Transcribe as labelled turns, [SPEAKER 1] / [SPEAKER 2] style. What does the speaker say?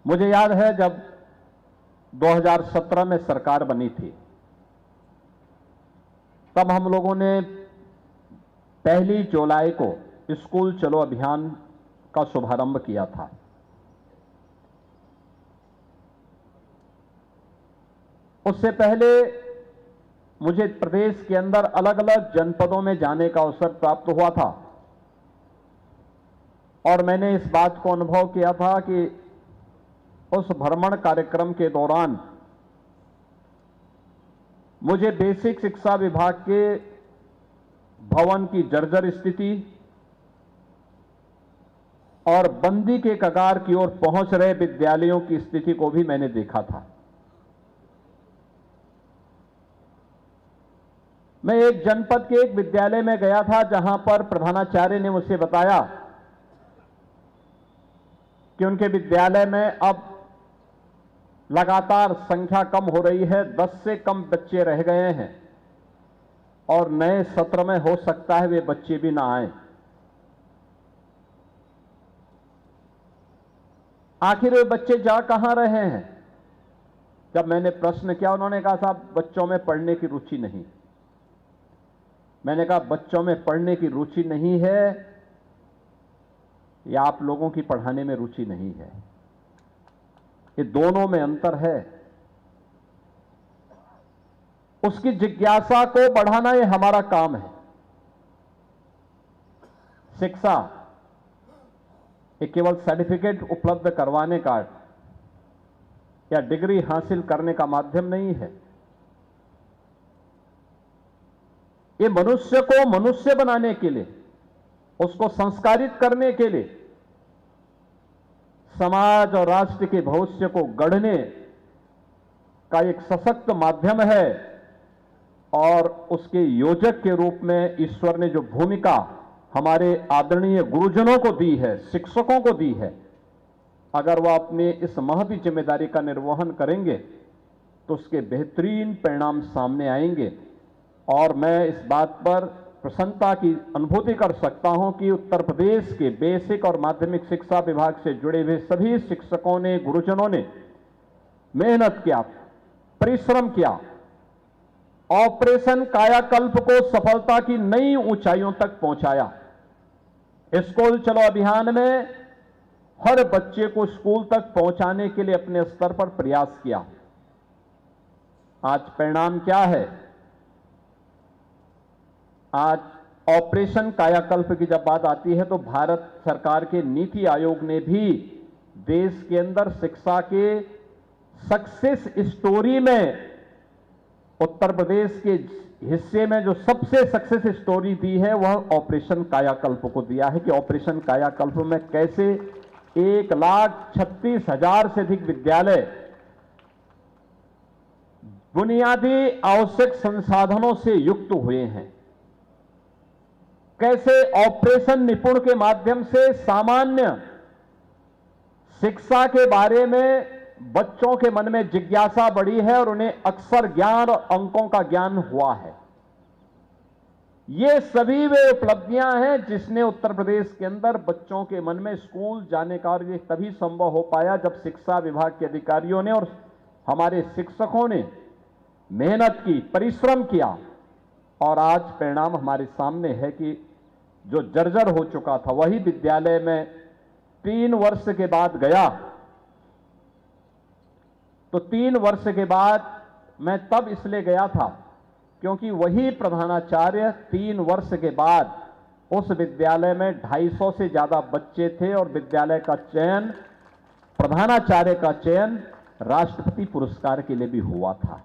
[SPEAKER 1] मुझे याद है जब 2017 में सरकार बनी थी, तब हम लोगों ने 1 जुलाई को स्कूल चलो अभियान का शुभारंभ किया था। उससे पहले मुझे प्रदेश के अंदर अलग अलग जनपदों में जाने का अवसर प्राप्त हुआ था और मैंने इस बात को अनुभव किया था कि उस भ्रमण कार्यक्रम के दौरान मुझे बेसिक शिक्षा विभाग के भवन की जर्जर स्थिति और बंदी के कगार की ओर पहुंच रहे विद्यालयों की स्थिति को भी मैंने देखा था। मैं एक जनपद के एक विद्यालय में गया था जहां पर प्रधानाचार्य ने मुझसे बताया कि उनके विद्यालय में अब लगातार संख्या कम हो रही है, 10 से कम बच्चे रह गए हैं और नए सत्र में हो सकता है वे बच्चे भी ना आए। आखिर वे बच्चे जा कहां रहे हैं? जब मैंने प्रश्न किया, उन्होंने कहा साहब बच्चों में पढ़ने की रुचि नहीं। मैंने कहा बच्चों में पढ़ने की रुचि नहीं है या आप लोगों की पढ़ाने में रुचि नहीं है? ये दोनों में अंतर है। उसकी जिज्ञासा को बढ़ाना ये हमारा काम है। शिक्षा ये केवल सर्टिफिकेट उपलब्ध करवाने का या डिग्री हासिल करने का माध्यम नहीं है। ये मनुष्य को मनुष्य बनाने के लिए, उसको संस्कारित करने के लिए, समाज और राष्ट्र के भविष्य को गढ़ने का एक सशक्त माध्यम है और उसके योजक के रूप में ईश्वर ने जो भूमिका हमारे आदरणीय गुरुजनों को दी है, शिक्षकों को दी है, अगर वह अपने इस महती जिम्मेदारी का निर्वहन करेंगे तो उसके बेहतरीन परिणाम सामने आएंगे। और मैं इस बात पर प्रसन्नता की अनुभूति कर सकता हूं कि उत्तर प्रदेश के बेसिक और माध्यमिक शिक्षा विभाग से जुड़े हुए सभी शिक्षकों ने, गुरुजनों ने मेहनत किया, परिश्रम किया, ऑपरेशन कायाकल्प को सफलता की नई ऊंचाइयों तक पहुंचाया। स्कूल चलो अभियान में हर बच्चे को स्कूल तक पहुंचाने के लिए अपने स्तर पर प्रयास किया। आज परिणाम क्या है? आज ऑपरेशन कायाकल्प की जब बात आती है तो भारत सरकार के नीति आयोग ने भी देश के अंदर शिक्षा के सक्सेस स्टोरी में उत्तर प्रदेश के हिस्से में जो सबसे सक्सेस स्टोरी दी है वह ऑपरेशन कायाकल्प को दिया है कि ऑपरेशन कायाकल्प में कैसे 1,36,000 से अधिक विद्यालय बुनियादी आवश्यक संसाधनों से युक्त हुए हैं। कैसे ऑपरेशन निपुण के माध्यम से सामान्य शिक्षा के बारे में बच्चों के मन में जिज्ञासा बढ़ी है और उन्हें अक्षर ज्ञान और अंकों का ज्ञान हुआ है। ये सभी वे उपलब्धियां हैं जिसने उत्तर प्रदेश के अंदर बच्चों के मन में स्कूल जाने का, और ये तभी संभव हो पाया जब शिक्षा विभाग के अधिकारियों ने और हमारे शिक्षकों ने मेहनत की, परिश्रम किया। और आज परिणाम हमारे सामने है कि जो जर्जर हो चुका था वही विद्यालय में 3 वर्ष के बाद गया। तो 3 वर्ष के बाद मैं तब इसलिए गया था क्योंकि वही प्रधानाचार्य 3 वर्ष के बाद उस विद्यालय में 250 से ज्यादा बच्चे थे और विद्यालय का चयन, प्रधानाचार्य का चयन राष्ट्रपति पुरस्कार के लिए भी हुआ था।